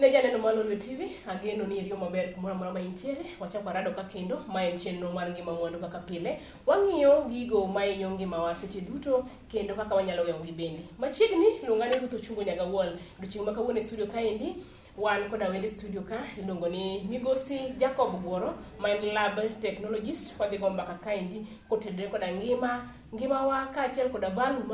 Ne janeno Malolwe TV, ageno ni iriyo maber kumoro amora ma intiere. Wachako rado ka kendo, ma en chenro mar ngima mwandu kaka pile. Wang'iyo gigo ma hinyo ngimawa seche duto kendo kaka wanyalo geng'ogi bende. Machiegni luonga ni Ruth Ochungo Nyagawuol. Odiochieng' ma kawuono e studio kaendi, wan koda wende studio ka iluongo ni Migosi Jacob Buoro, ma en lab technologist. Wadhi go mbaka kaendi kotedre koda ngimawa kaachiel koda value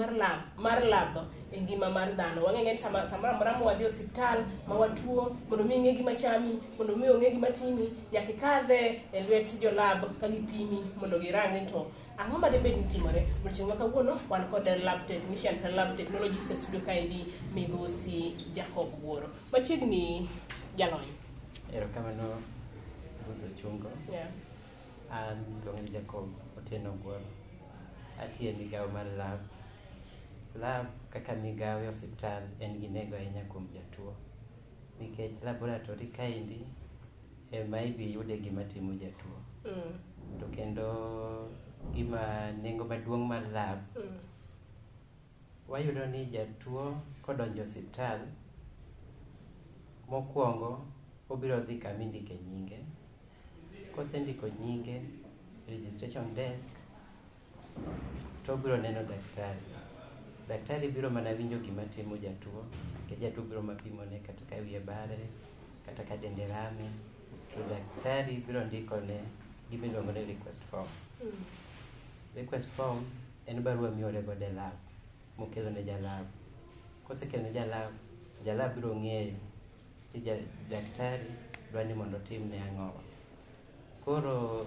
mar lab e ngima mar dhano. Wang'e ni samoro amora wadhi osiptal ma watuo, mondo mi ing'e gima chami, mondo mi ong'e gima timi, nyaka ikadhe e lwet jo lab ka gipimi mondo girangi to ang'o ma debed ni timore. Odiochieng' ma kawuono wan kod lab technician kata lab technologist e studio kaendi, Migosi Jacob Buoro. Machiegni jalony. Erokamano Ruth Ochungo. Yeah. An iluonga ni Jacob Otieno Buoro. Atiyo e migawo mar lab. Lab kaka migawo e osiptal en gi nengo ahinya kuom jatuo. Nikech laboratory kaendi ema ibi yude gima timo jatuo. To kendo gima nengo maduong' mar lab, wayudo ni jatuo kodonjo osiptal, mokwongo obiro dhi kama indike nyinge. Kosendiko nyinge, registration desk, to obiro neno daktari. Daktari biro mana winjo gima timo jatuo, ke jatuo biro mapimone kata ka wiye bare, kata ka dende rame, to daktari biro ndikone gima iluongo ni request form. Request form en barua miore godo e lab, mokelo ne jalab. Kosekelo ne jalab biro ng'eyo ni daktari dwa ni mondo otim ne ang'o. Koro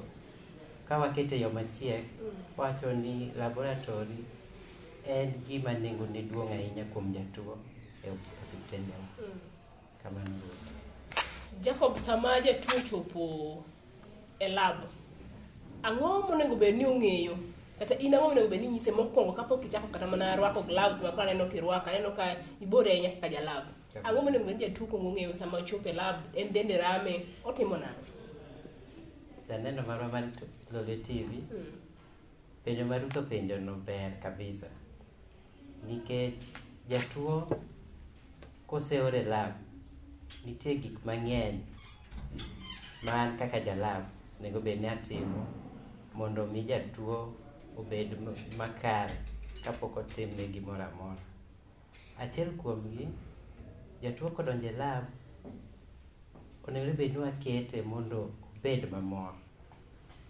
ka wakete yo machiek, wacho ni laboratory en gima nengo ne duong' ahinya kuom jatuo e osiptende. Kamano. Jacob, sama jatuo chopo e lab, ang'o monego bed ni ong'eyo? Kata in ang'o monego bed ni nyise mokwongo kapok ichako kata mana rwako gloves ma aneno kirwako, aneno ka ibore ahinya kaka jalab. Ang'o monego bed ni jatuo ong'eyo sama ochopo e lab, en dende rame, otimo nang'o? Janeno marwa mar Lolwe TV, penjo mar Ruth penjo no ber kabisa. Nikech jatuo koseore lab, nitie gik mang'eny man kaka jalab nego bed ni atimo mondo mi jatuo obed makare kapok otimne gimoro amora. Achiel kuomgi, jatuo kodonje lab, onego bed ni wakete mondo obed mamor.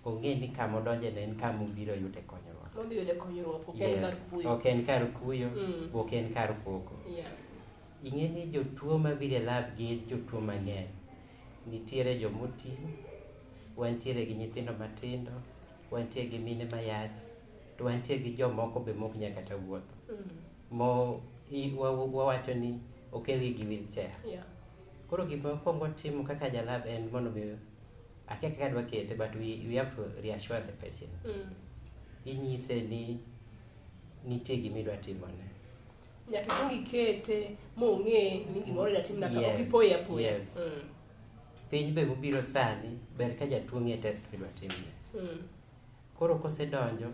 Ong'e ni kama odonje ne en kama obiro yude konyruok. Odhi yude konyruok, ok en kar kuyo. Ok en kar kuyo, ok en kar koko. Ing'e ni jotuo mabiro e lab gin jotuo mang'eny. Nitiere jomoti, wantiere gi nyithindo matindo, wantiere gi mine mayach, to wantiere gi jomoko be mok nyaka kata wuotho. Wawacho ni okelgi gi wheelchair. Koro gima wakwongo timo kaka jalab en mondo mi akia kaka dwa kete, but we have to reassure the patient. Inyise ni nitie gima idwa timone. Nyaka ikwong ikete mong'e ni gimoro idwa timna ka ok ipoya apoya. Piny be mobiro sani, ber ka jatuo ng'e test midwa timne. Koro kosedonjo,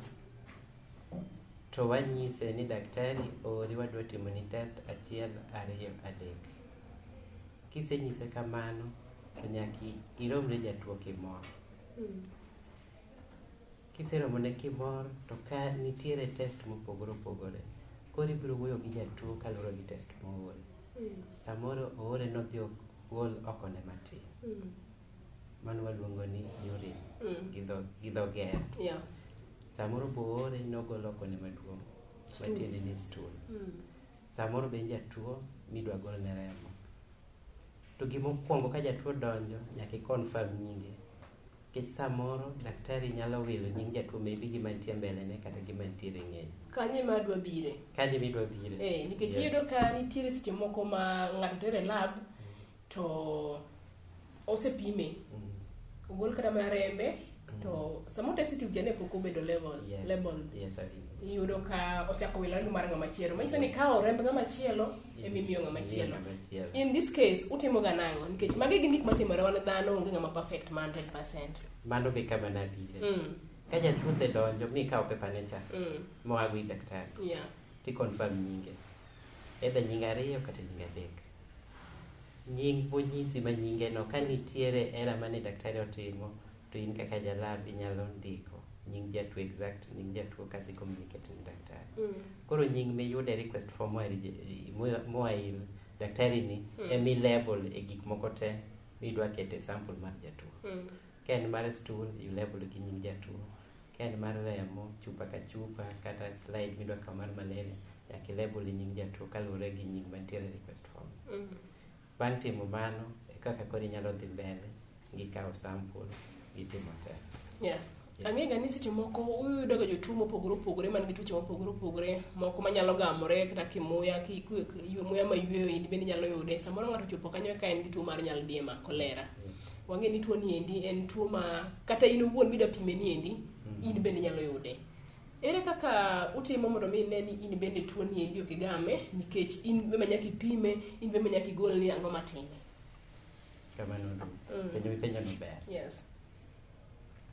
to wanyise ni daktari ori wadwa timo ni test 1, 2, 3. Kisenyise kamano, to nyaki iromne jatuo kimor. Kiseromone kimor, to ka nitiere test mopogore opogore, koro ibiro wuoyo gi jatuo kaluwore gi test moore. Samoro oore nodhi gol okone matin. Mano waluongo ni urine gi dho ngere. Samoro bo oore nogol okone maduong', matiende ni stool. Samoro be jatuo midwa gol ne remo. To gimokwongo ka jatuo donjo, nyaka i-confirm nyinge. Nikech samoro daktari nyalo wilo nying jatuo, maybe gima nitie mbele ne kata gima nitiere ng'eny. Kanye ma dwa bire? Kanye midwa bire. Nikech iyudo ka nitiere seche moko ma ng'ato tere lab, to osepime. Ogol kata ma rembe, to samo sensitive jane pok obedo level. Iyudo ka ochako wilo rangi mar ng'ama chielo. Manyiso ni ka rembe ng'ama chielo, emimiyo ng'ama chielo. In this case, utimo ga nang'o? Nikech magi gin gik matimore, wan dhano onge ng'ama perfect 100%. Mano be kama nabire. Ka jatuo osedonjo, mi ikawo pepane cha, moa gi daktari. Ti confirm nyinge. Either nyinge 2 kata nyinge 3. nying monyisi ma nyinge no ka nitiere era mane daktari otimo to in kaka jalab inyalo ndiko nying jatuo exact nying jatuo kasi communicate ni daktari. Koro nying miyude request form moa ir daktari ni emi label e gik moko te midwa kete sample mar jatuo. Ka en mar stool you label gi nying jatuo, ka en mar remo chupa ka chupa kata slide midwa kaw mar malaria nyaka label nying jatuo kaluwore gi nying mantiere request form. Bang' timo mano kaka koro inyalo dhi mbele gi kawo sample gi timo test. Yeah. Yes. Ang'ega ni seche moko uyudo ga jotuo mopogore opogore man gi tuoche mopogore opogore moko manyalo gamore kata kimuya muya mayueyo indi bende nyalo yude. Samoro ng'ato chopo kanyo ka en gi tuo mar nyaldiema kolera. Wang'e ni tuo ni endi en tuo ma kata in owuon midwa pime ni endi in bende nyalo yude. Ere kaka utimo mondo mi ne ni in bende tuo ni endi ok igame nikech in be manyaki pime in be manyaki gol ni ang'o matime. Kamano penjo no ber. Yes.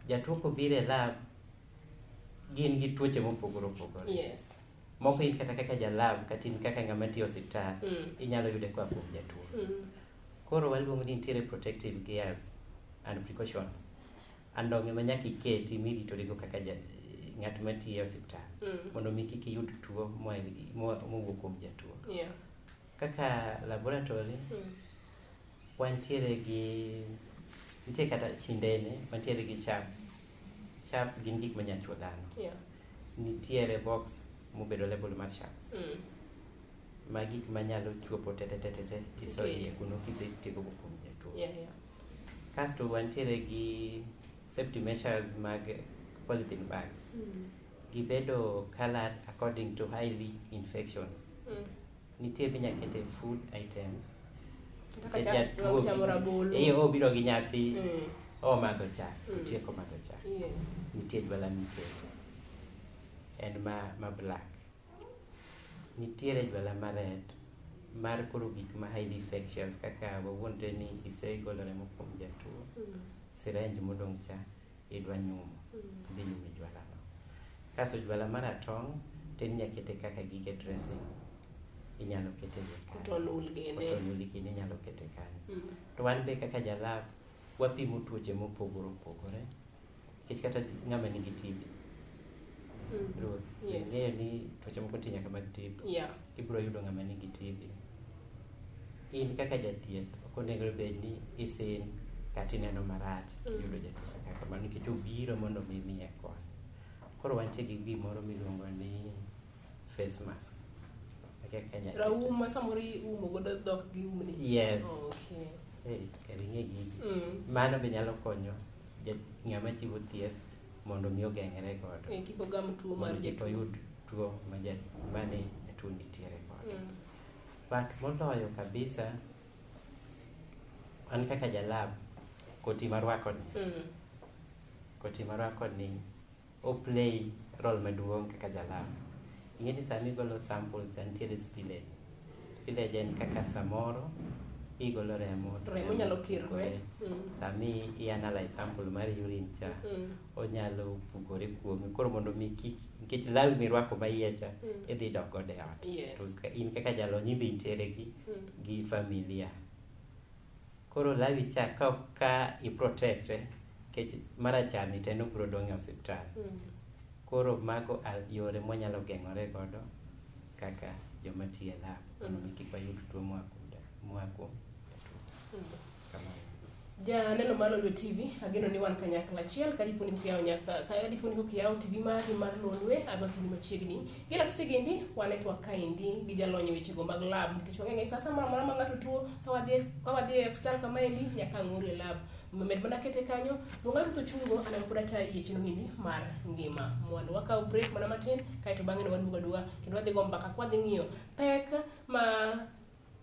Jatuo kobiro e lab gin gi tuoche mopogore opogore. Yes. Moko in kata kaka jalab kata in kaka ng'ama tiyo osiptal inyalo yude kwa kuom jatuo. Koro waluongo ni nitiere protective gears and precautions. Andong'e ma nyaka iketi miritorigo kaka ng'at matiyo e osiptal mondo mi kik iyud tuo mowuok kuom jatuo. Yeah. Kaka laboratory nitie kata chindene mantiere gi sharps gin gik manyachuo dhano. Yeah. Nitiere box mobedo label mar sharps ma gik manyalo chuopo tetetete isoie kuno kisetieko kuom jatuo. Yeah. Kasto wantiere gi safety measures mag polythene bags. Gibedo colored according to highly infections. Nitie minyakete food items obiro gi nyathi madho chak otieko madho chak. Nitie jwala mikete en ma black, nitiere jwala ma red mar koro gik ma highly infectious kaka wawuonre ni isegolo remo kuom jatuo, syringe modong' cha idwa nyumo dhi nyume jwala no. Kaso jwala mar atong' to inyakete kaka gige dressing inyalo kete kotonul gini inyalo kete kanyo. To wan be kaka jalab wapimo tuoche mopogore opogore nikech kata ng'ama nigi TB ng'eyo ni tuoche moko ti nyaka mag TB. Ibiro yudo ng'ama nigi TB, in kaka jathieth ok onego bed ni isin kata ineno marach kiyudo jatuo kaka kamano nikech obiro mondo mi miye kony. Koro wantie gi gimoro miluongo ni face mask. Raum samoro iumo godo dhok gi umni. Yes. Okay. Karing'e gigi. Mano be nyalo konyo ng'ama chiwo thieth mondo mi ogeng're godo. Kik ogam tuo mar jatuo. Oyud tuo mane tuo nitiere godo. But moloyo kabisa an kaka jalab koti marwako ni o play role maduong' kaka jalab. Ing'e ni sami golo samples nitiere spillage. Spillage en kaka samoro igolo remo nyalo kirre. Sami i-analyze sample mar urine cha onyalo pukore kuomi. Koro mondo mi nikech lawi mirwako ma iye cha idhi dok godo e ot. To in kaka jalony imbe intiere gi familia. Koro lawi cha ka i-protect nikech marachar te no biro dong' e osiptal. Koro mago yore mwanyalo geng'ore godo kaka joma tiyo e lab mondo mi kik wayud tuo moa kuom Janeno mar Lolwe TV, ageno ni wan kanyakla achiel kadiponi kokiyawo TV mari mar Lolwe adwa kini machiegni. Gila tete gendi wane twak kaendi gi jalony wechego mag lab nikech wang'e sasa mara ma ng'ato tuo ka wadhi e osiptal kama endi nyaka ng'ur e lab. Med mana kete kanyo luonga Ruth Ochungo ana pod ata yiechino hindi mar ngima mwandu. Wakaw break mana matin kaeto bang'e waduogo aduoga kendo wadhi go mbaka kwadhi ng'iyo pek ma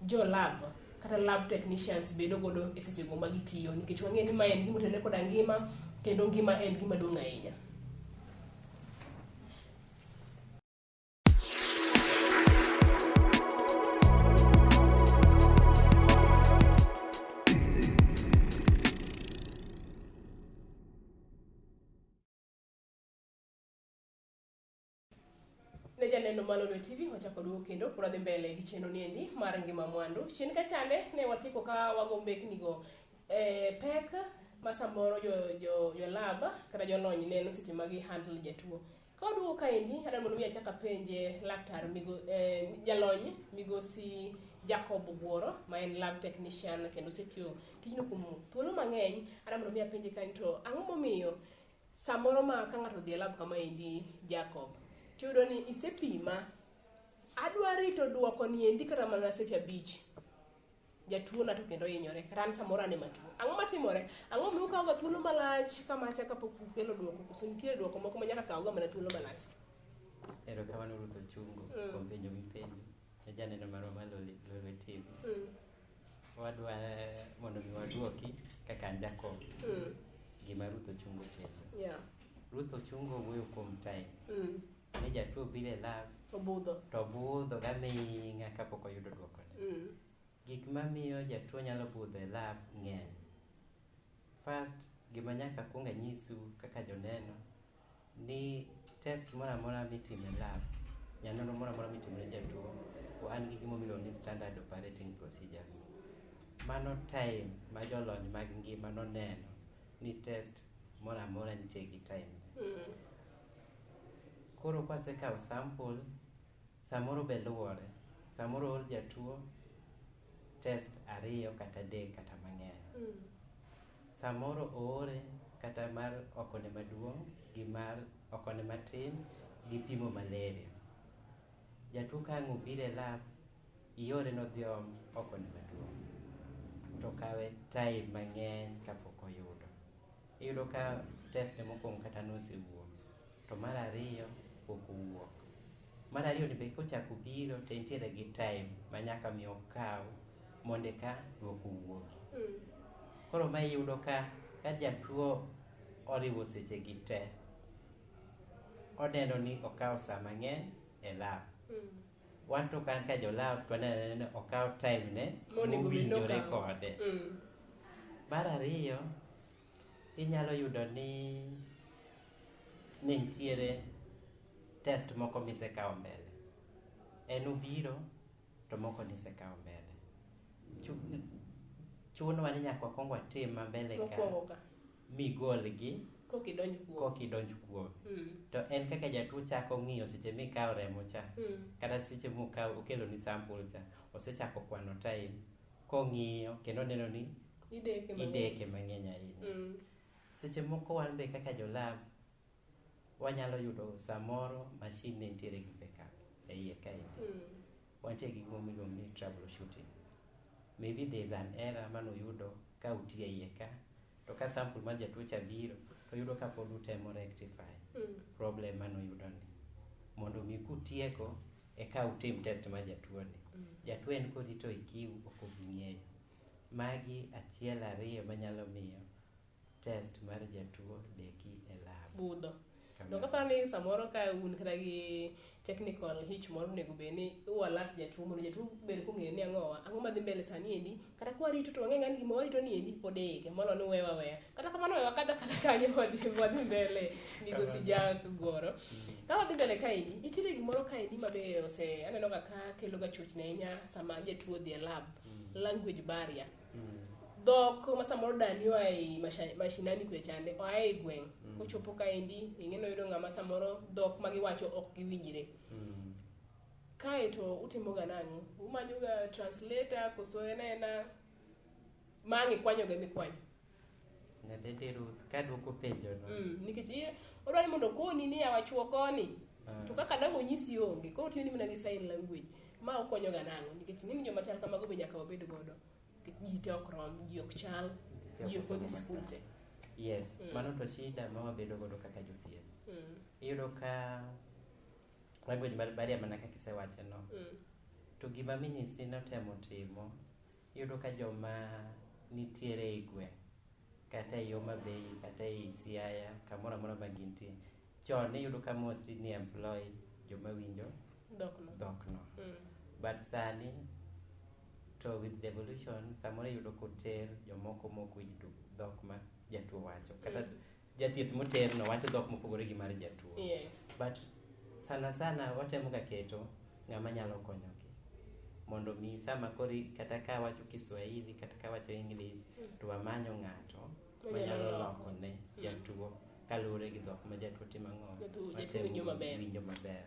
jo lab kata lab technicians bedo godo e sechego ma gitiyo nikech wang'e ni ma en gima otenore koda ngima kendo ngima en gima duong' ahinya. janeno Malolwe TV wachako duogo kendo pod wadhi mbele gi chenro niendi mar ngima mwandu. Chien ka chande ne watieko ka wago mbeknigo pek ma samoro jo lab kata jolony neno seche ma gi handle jatuo. Ka waduogo kaendi adwa mondo mi achak apenje laktar jalony migosi Jacob Wuoro ma en lab technician kendo osetiyo tijno kuom thuolo mang'eny. Adwa mondo mi apenje kae to ang'o momiyo samoro ma ka ng'ato dhi e lab kamaendi Jacob tiyudo ni isepima adwa rito duoko niendi kata mana seche 5 jatuo na to kendo hinyore kata an samoro ane matuo. Ang'o matimore? Ang'o miyo ukawoga thuolo malach kamacha kapok ukelo duoko koso nitiere duoko moko ma nyaka kawga mana thuolo malach? Erokamano Ruth Ochungo kuom penjo mipenjo e janeno marwa Malolwe TV. Wadwa mondo mi waduoki kaka an Jacob gima Ruth Ochungo penjo. Ruth Ochungo wuoyo kuom time. Ne jatuo biro e lab to budho gaming'a kapok oyudo duokone. Gik mamiyo jatuo nyalo budho e lab ng'eny. First, gima nyaka kuong anyisu kaka joneno ni test moro amora mitimo e lab, nyanonro moro amora mitimo ne jatuo, an gi gima miluongo ni standard operating procedures. Mano time ma jolony mag ngima noneno ni test moro amora nitie gi time. Koro kwasekawo sample, samoro be luwore. Samoro ol jatuo test 2 kata 3 kata mang'eny. Samoro oore kata mar okone maduong' gi mar okone matin gi pimo malaria. Jatuo ka ang' obiro e lab, iore nodhiom okone maduong', to kawe time mang'eny kapok oyudo. Iyudo ka test mokwongo kata nosewuok, to mar 2 pok owuok. Mar 2 ni be kochako biro to entiere gi time ma nyaka mi okaw mondo eka duoko wuogi. Koro ma iyudo ka jatuo oriwo seche gi te, oneno ni okaw saa mang'eny e lab. Wan to kan ka jo lab to aneno ni okaw time ne mowinjore kode. Mar 2 inyalo yudo ni nitiere test moko misekawo mbele. En ubiro to moko nisekawo mbele. Chuno ni nyaka wakwong watim mbele ka migolgi kokidonj kuom. To en kaka jatuo chako ng'iyo seche mikawo remo cha, kata seche okelo ni sample cha, osechako kwano time kong'iyo kendo neno ni ideke mang'eny ahinya. Seche moko wan be kaka jo lab wanyalo yudo samoro machine ne nitiere gi backup e iye kaendi. Wantie gi gima miluongo ni troubleshooting. Maybe there is an error manoyudo ka utie iye ka, to ka sample mar jatuo cha biro to yudo ka pod utemo rectify problem manoyudo ni. Mondo mi kutieko eka utim test mar jatuo ni. Jatuo en korito ikiu ok obing'eyo. Magi 1 2 manyalo miyo test mar jatuo deki e lab. Budho. Dok aparo ni samoro ka un kata gi technical hitch moro nego be ni ualert jatuo mondo jatuo bed kong'eyo ni ang'o madhi mbele sani endi, kata kwa rito to wang'e ng'ani gima warito ni endi pod ike molo ni wewa kata kamano wewa kata kanyo wadhi mbele migosi Jagoro. Ka wadhi mbele kaendi itiere gimoro kaendi mabe aneno ka kelo ga chochni ahinya sama jatuo dhi e lab, language barrier. Dhok ma samoro dani oae mashinani kwe chande oae e gweng' kochopo kaendi ing'eno yudo ng'ama samoro dhok magiwacho ok giwinjre. Kae to utimoga nang'o? Umanyoga translator koso enena mang'i kwanyoga mikwanyo? Nyadede Ruth ka duoko penjo no. Nikech odwani mondo koni ni awachuo koni to kaka dago nyisi onge koro tiyo ni mana gi sign language ma okonyoga nang'o? Nikech ng'eni joma chal kamago be nyaka wabed godo. Ji te ok rom, ji ok chal, ji ok odhi skul te. Yes, mano to shida ma wabedo godo kaka jothieth. Iyudo ka language barrier mana kaka isewache no. To gima ministry notemo timo, iyudo ka joma nitiere e gweng' kata e Homa Bay kata e Siaya kamoro amora ma gintie, chon iyudo ka mostly ni employ joma winjo dhokno. But sani to with devolution samoro yudo koter jomoko mok winj dhok ma jatuo wacho kata jathieth moter no wacho dhok mopogore gi mar jatuo. Yes. But sana sana watemo ga keto ng'ama nyalo konyogi mondo mi sama kori kata ka wacho Kiswahili kata ka wacho English to wamanyo ng'ato manyalo lokone jatuo kaluwore gi dhok ma jatuo timo ang'o winjo maber.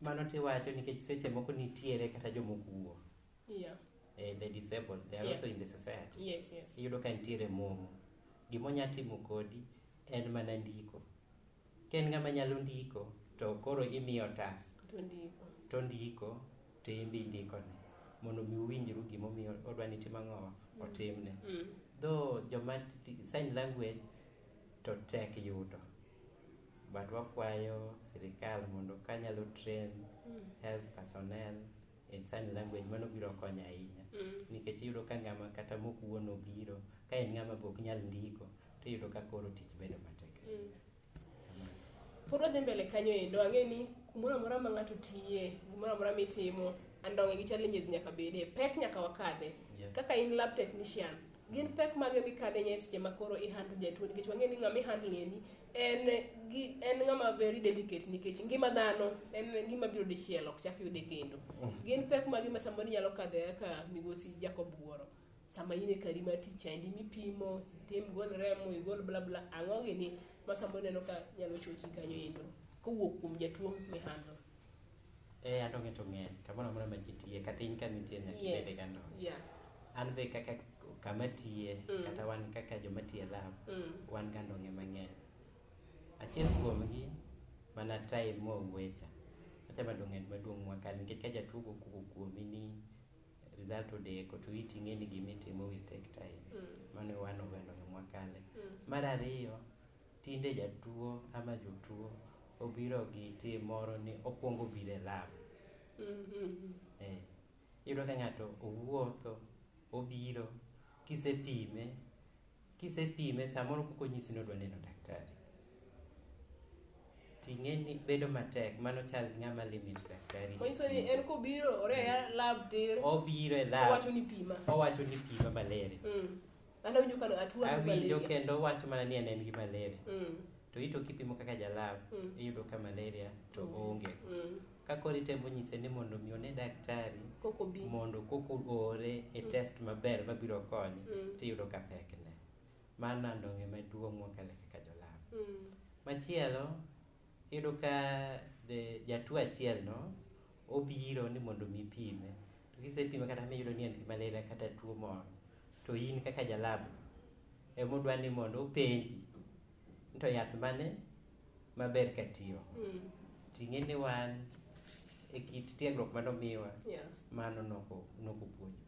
Mano tiwacho nikech seche moko nitiere kata jomoko wuo the disabled they are also in the society. Yes. Iyudo ka nitiere momo gimonya timo kodi en mana ndiko. Ken ng'ama nyalo ndiko to koro imiyo tas to ndiko to imbi ndikone mondo mi uwinjru gimomiyo odwa ni timo ang'o otimne. Though joma sign language to tek yudo but wakwayo sirikal mondo kanyalo train health personnel in sign language mano biro konyo ahinya nikech iyudo ka ng'ama kata mokuono biro ka en ng'ama bok nyal ndiko to iyudo ka koro tich bedo matek. Pod wadhi mbele kanyo endo, ang'e ni kumoro amora ma ng'ato tiye, kumoro amora mitimo, andong'e gi challenges nyaka bede, pek nyaka wakadhe. Kaka in lab technician, gin pek mage mikadhe nye seche ma koro i-handle jatuo, nikech wang'e ni ng'ama i-handle ni en ng'ama very delicate nikech ngima dhano en ngima biro dichiel, ok chak yude kendo. Gin pek mage ma samoro nyalo kadhe kaka migosi Jacob Wuoro. Sama in e kari mar tich endi mipimo, tim gol remo, igol bla bla, ang'o gini ma samoro neno ka nyalo chochi kanyo endo kowuok kuom jatuo mi-handle. Andong'e to ng'eny kamoro amora ma ji tiye kata in ka nitie nyaka bede gandong'e. An be kaka kama tiye kata wan kaka joma tiye lab wan gandong'e mang'eny. Achiel kuomgi mana time mowuecha achama dong'e maduong' mwakal nikech ka jatuo kuko kuomi ni result odeko to iting'e ni gimitimo will take time. Mano wan ogandong'e mwakale. Mar ariyo tinde jatuo ama jotuo obiro gi tim moro ni okwongo bire lab. Iyudo ka ng'ato owuotho obiro kisepime samoro kokonyisi ni odwa neno daktari ting'e ni bedo matek mano chal ng'ama limit daktari. Manyiso ni en kobiro oreya lab tir obiro e lab owacho ni pima malaria. Anda winjo kano atuo awinjo kendo wacho mana ni en gi malaria. To ito kipimo kaka jalab iyudo ka malaria to onge. Ka koro itemo nyise ni mondo mi one daktari mondo koko ore e test maber mabiro konye tiyudo ka pekne. Mano andong'e maduong' mwakale kaka jolab. Machielo iyudo ka jatuo achiel no obiro ni mondo mi pime to kisepime kata miyudo ni en gi malaria kata tuo moro to in kaka jalab emodwa ni mondo openji to yath mane maber katiyo. Ting'e ni wan e kit tiegruok manomiwa mano nokopuonjo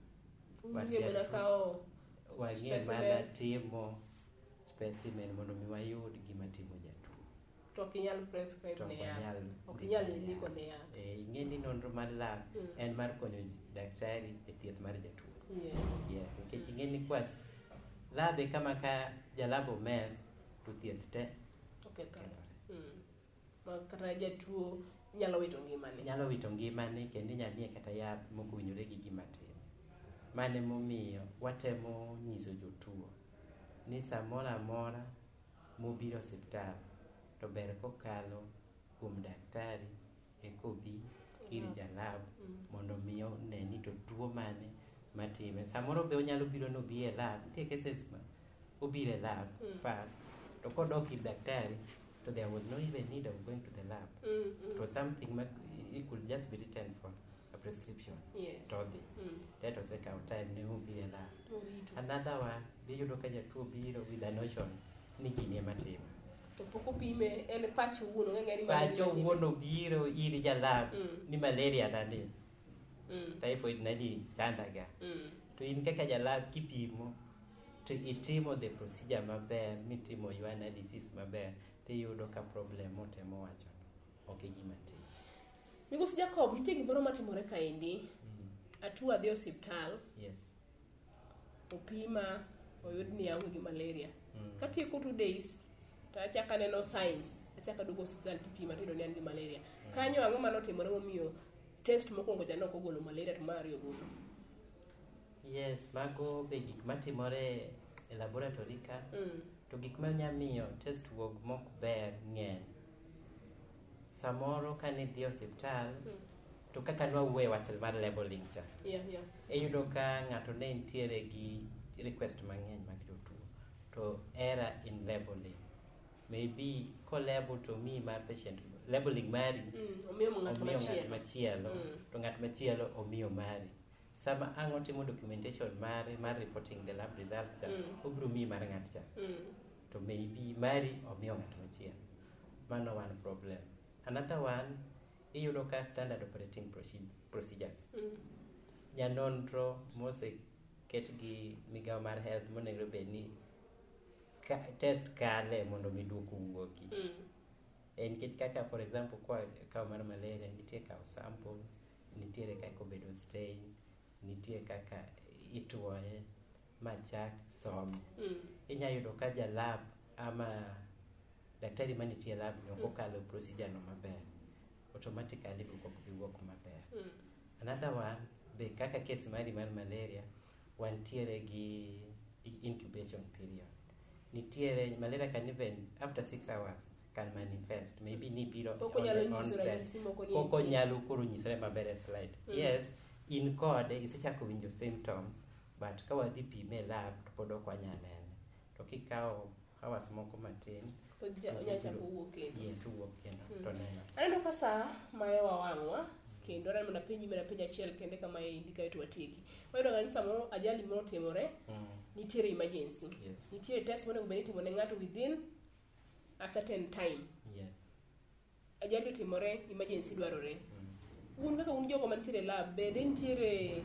wang'e mana timo specimen mondo mi wayud gima timo jatuo to ok inyal prescribe ne yath, ok inyal ndiko ne yath. Ing'e ni nonro mar lab en mar konyo daktari e thieth mar jatuo. Yes nikech ing'e ni kwa lab e kama ka jalab omes to thieth te kata jatuo nyalo wito ngimane kendo inyamiye kata yath mokowinjore gi gima timo. Mane momiyo watemo nyiso jotuo ni samoro amora mobiro osiptal to ber kokalo kuom daktari ekobi ir jalab mondo mi one ni to tuo mane matime. Samoro be onyalo biro nobi e lab, nitie cases ma obiro e lab first to kodok ir daktari so there was no even need of going to the lab. It was something it could just be written for a prescription. Told that was like our time ne obiro e lab. Another one biyudo ka jatuo biro with a notion ni gini ema timo to poko pime en pacho wuono ng'eni pacho wuono biro ir jalab ni malaria nani typhoid nani chandaga to in kaka jalab kipimo to itimo the procedure maber mitimo your analysis maber tiyudo ka problem motemo wacho ok gima tim. Migosi Jacob, nitie gimoro matimore kaendi. Atuo adhi osiptal. Opima oyud ni aonge gi malaria. Katieko 2 days to achaka neno signs, achaka duogo osiptal tipima to ni an gi malaria. Kanyo ang'o manotimore momiyo test mokwongo cha nok ogolo malaria to mar ariyo golo? Yes, mago be gik matimore e laboratory ka to gik manyamiyo test wuog mok ber ng'eny. samoro kanidhi osiptal to kaka nwawuoye wach mar labeling cha iyudo ka ng'ato ne nitiere gi request mang'eny mag jotuo to error in labeling maybe co-label to me mar patient labeling mari omiyo ng'at machielo to ng'at machielo omiyo mari sama ang' otimo documentation mare mar reporting the lab result cha obiro miyi mar ng'at cha to maybe mari omiyo ng'at machielo. Mano one problem. Another one, iyudo ka standard operating procedures nyanonro mose ket gi migao mar health monego bed ni test kale mondo miduoko wuoki nikech kaka for example kwa kao mar malaria nitie kao sample, nitiere kaka obedo stain, nitie kaka ituoye machak some inya yudo ka ja lab ama daktari manitie lab no kokalo procedure no maber automatically duoko maber. Another one be kaka case mari mar malaria wantiere gi incubation period. Nitiere malaria can even after 6 hours can manifest, maybe ni biro koko nyalo koro nyisore maber e slide. Yes, in code isechako winjo symptoms but ka wadhi pime lab to pod ok wanyalene to kikao hours moko matin wuok kendo to neno. Aneno ka saa mayo wang'wa kendo ran mana penj achiel kende kama indika to watiki. Wayudo ga ni samoro ajali moro timore nitiere emergency. Nitiere test monego bed itimo ne ng'ato within a certain time. Ajali timore, emergency dwarore. Un kaka un jogo mantiere lab bende nitiere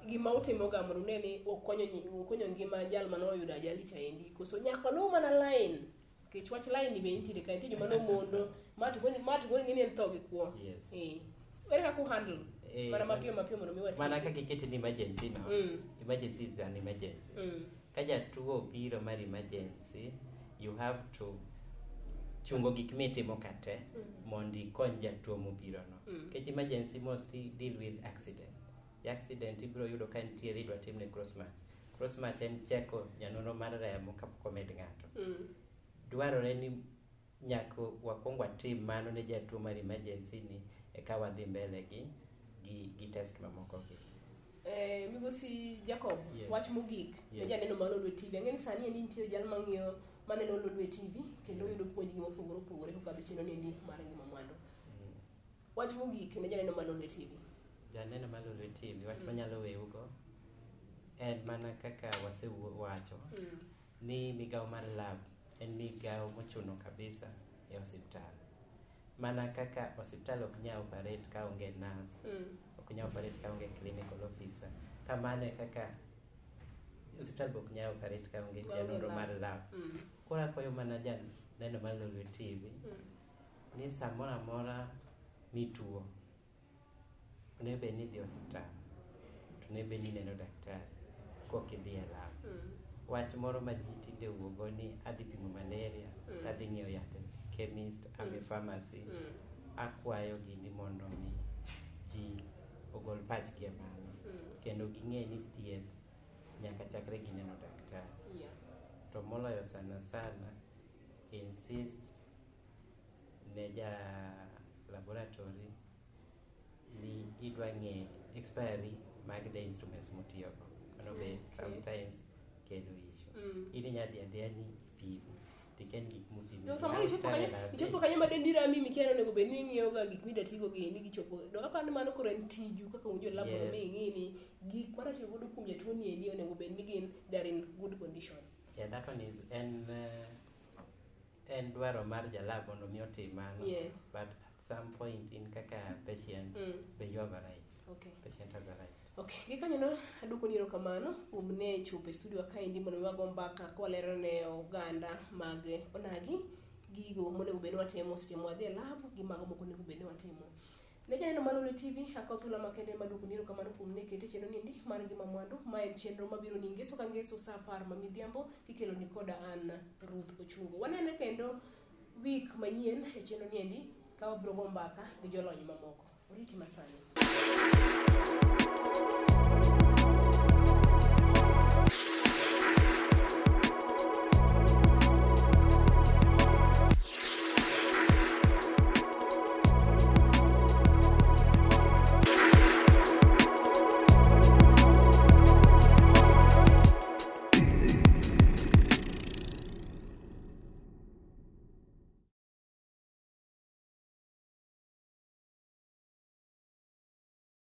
gima utimo ga mondo ne okonyo ngima jal mano oyudo ajali cha endi koso nyaka lo mana line kech wach line ni be nitiere ka ntie joma no mondo matu ngini en thogi kuo ere ka ku handle mana mapio mondo miwati mana kaka ikete ni emergency no emergency is an emergency ka jatuo biro mar emergency you have to chungo gik mitimo kate mondo ikony jatuo mobiro no kech emergency mostly deal with accident. Accident ibiro yudo ka nitiere idwa timne cross match en cheko nyanono mar remo kapok omed ng'ato dwarore ni nyako wakwongo tim mano ne jatuo mar emergency ni eka wadhi mbele gi test mamoko gi. Migosi Jacob, wach mogik ne janeno malolo TV ng'eni sani en nitie jal mang'iyo maneno lolo TV kendo yudo puonj gi mopogore kokadho chino ni mar ngima mwandu. Wach mogik ne janeno malolo TV janeno malolo TV wach manyalo weyugo en mana kaka wasewacho ni migao mar lab en migao mochuno kabisa e hospital. Mana kaka hospital ok nyal operate ka onge nurse, ok nyal operate ka onge clinical officer. Kamane kaka hospital ok nyal operate ka onge janonro mar lab. Kora koyo mana janeno malolo TV ni samora mora mituo ne be ni dhi hospital to ne be ni neno daktari kok idhi e lab. Wach moro ma ji tinde wuogo ni adhi pimo malaria, adhi ng'iewo yath chemist, ame pharmacy. Akwayo gini mondo mi ji ogol pachgi e mano kendo ging'e ni thieth nyaka chakre gi neno daktari. To moloyo sana insist ne ja laboratory ni idwa ng'e expiry mag the instruments motiyogo. Kano be sometimes kelo issue. Ili nyadhi adhiya ni pim tiken gik mupimi. Ichopo kanyo ma dendira mimi kiano nego be ni ng'iyo ga gik midatigo gi ni gichopo. Do apani mano koro en tiju kaka unjo lab mondo mi ng'ini gik mara tiyo godo kuom jatuo ni endi onego be ni gin they're in good condition. Yeah, that one is en dwaro mar jalab mondo mi otim mano. But at some point in kaka patient be you have a right. Patient has a right. Gikanyo no aduko ni erokamano umne chupe studio kaendi mondo wago mbaka kwalero ne oganda mag onagi gigo monego bed watimo seche mwadhi e lab gi mago moko nego bed watimo. Ne janeno malolo TV akathula makende maduko ni erokamano umne kete cheno nindi mar ngima mwandu ma en chenro mabiro ni ngeso ka ngeso sa par ma midhiambo kikelo ni koda an Ruth Ochungo. Wanene kendo week manyien e chenro niendi ka wabiro go mbaka gi jolony mamoko. Oriti masani.